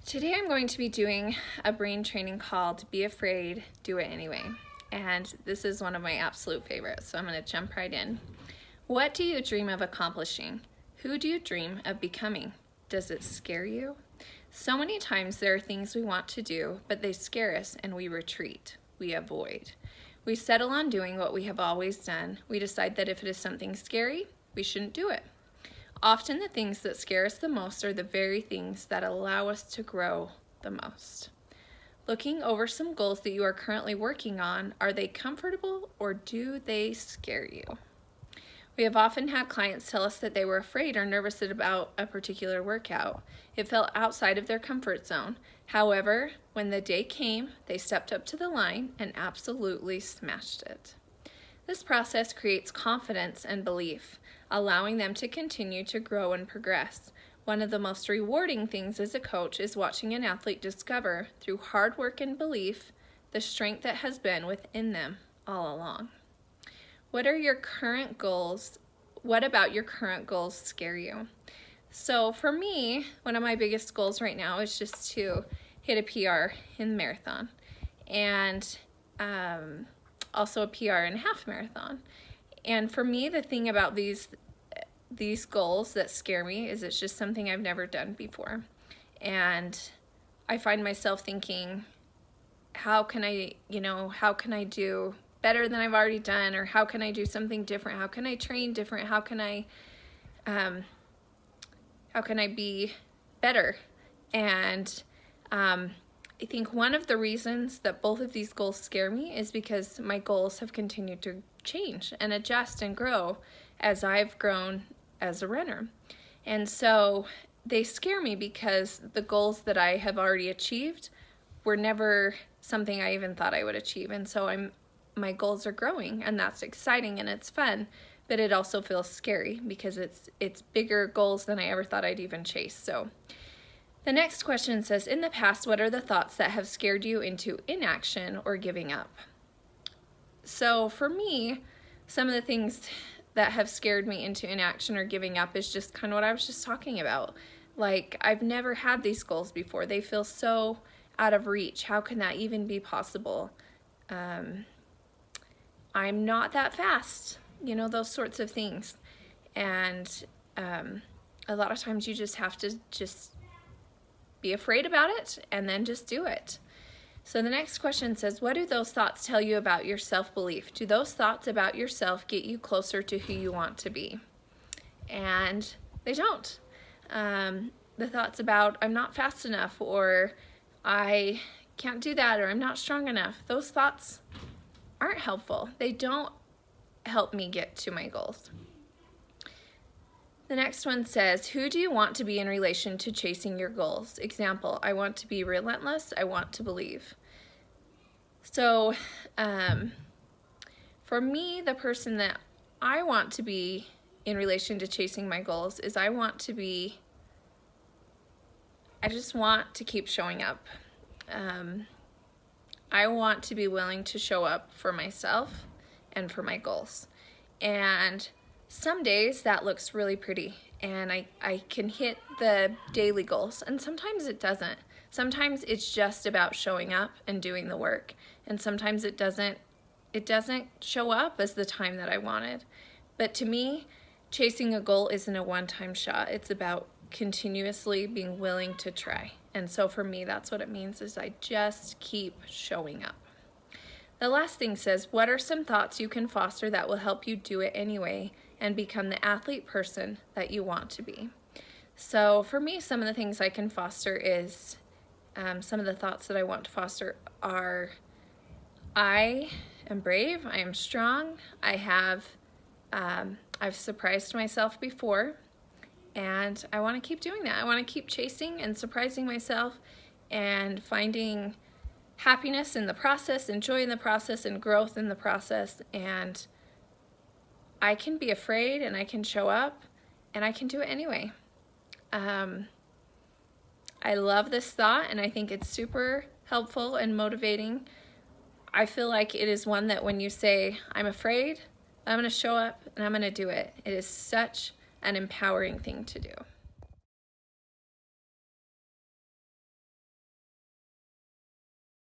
Today I'm going to be doing a brain training called Be Afraid, Do It Anyway. And this is one of my absolute favorites, so I'm going to jump right in. What do you dream of accomplishing? Who do you dream of becoming? Does it scare you? So many times there are things we want to do, but they scare us and we retreat. We avoid. We settle on doing what we have always done. We decide that if it is something scary, we shouldn't do it. Often the things that scare us the most are the very things that allow us to grow the most. Looking over some goals that you are currently working on, are they comfortable or do they scare you? We have often had clients tell us that they were afraid or nervous about a particular workout. It felt outside of their comfort zone. However, when the day came, they stepped up to the line and absolutely smashed it. This process creates confidence and belief, allowing them to continue to grow and progress. One of the most rewarding things as a coach is watching an athlete discover, through hard work and belief, the strength that has been within them all along. What are your current goals? What about your current goals scare you? So for me, one of my biggest goals right now is just to hit a PR in the marathon, and also a PR in a half marathon. And for me, the thing about these goals that scare me is it's just something I've never done before. And I find myself thinking, how can I do better than I've already done? Or how can I do something different? How can I train different? How can I be better? And I think one of the reasons that both of these goals scare me is because my goals have continued to change and adjust and grow as I've grown as a runner. And so they scare me because the goals that I have already achieved were never something I even thought I would achieve. And so my goals are growing, and that's exciting and it's fun, but it also feels scary because it's bigger goals than I ever thought I'd even chase. So the next question says, in the past, what are the thoughts that have scared you into inaction or giving up? So for me, some of the things that have scared me into inaction or giving up is just kind of what I was just talking about. Like, I've never had these goals before. They feel so out of reach. How can that even be possible? I'm not that fast, those sorts of things. And a lot of times you just have to be afraid about it and then just do it. So the next question says, what do those thoughts tell you about your self-belief? Do those thoughts about yourself get you closer to who you want to be? And they don't. The thoughts about I'm not fast enough, or I can't do that, or I'm not strong enough, those thoughts aren't helpful. They don't help me get to my goals. The next one says, who do you want to be in relation to chasing your goals? Example, I want to be relentless, I want to believe. So for me, the person that I want to be in relation to chasing my goals is I just want to keep showing up. I want to be willing to show up for myself and for my goals. And some days that looks really pretty and I can hit the daily goals, and sometimes it doesn't. Sometimes it's just about showing up and doing the work, and sometimes it doesn't show up as the time that I wanted. But to me, chasing a goal isn't a one-time shot. It's about continuously being willing to try. And so for me, that's what it means, is I just keep showing up. The last thing says, what are some thoughts you can foster that will help you do it anyway and become the athlete person that you want to be? So for me, some of the things I can foster is, some of the thoughts that I want to foster are, I am brave, I am strong, I've surprised myself before, and I want to keep doing that. I want to keep chasing and surprising myself and finding happiness in the process, and joy in the process, and growth in the process. And I can be afraid and I can show up and I can do it anyway. I love this thought, and I think it's super helpful and motivating. I feel like it is one that when you say, I'm afraid, I'm going to show up and I'm going to do it. It is such an empowering thing to do.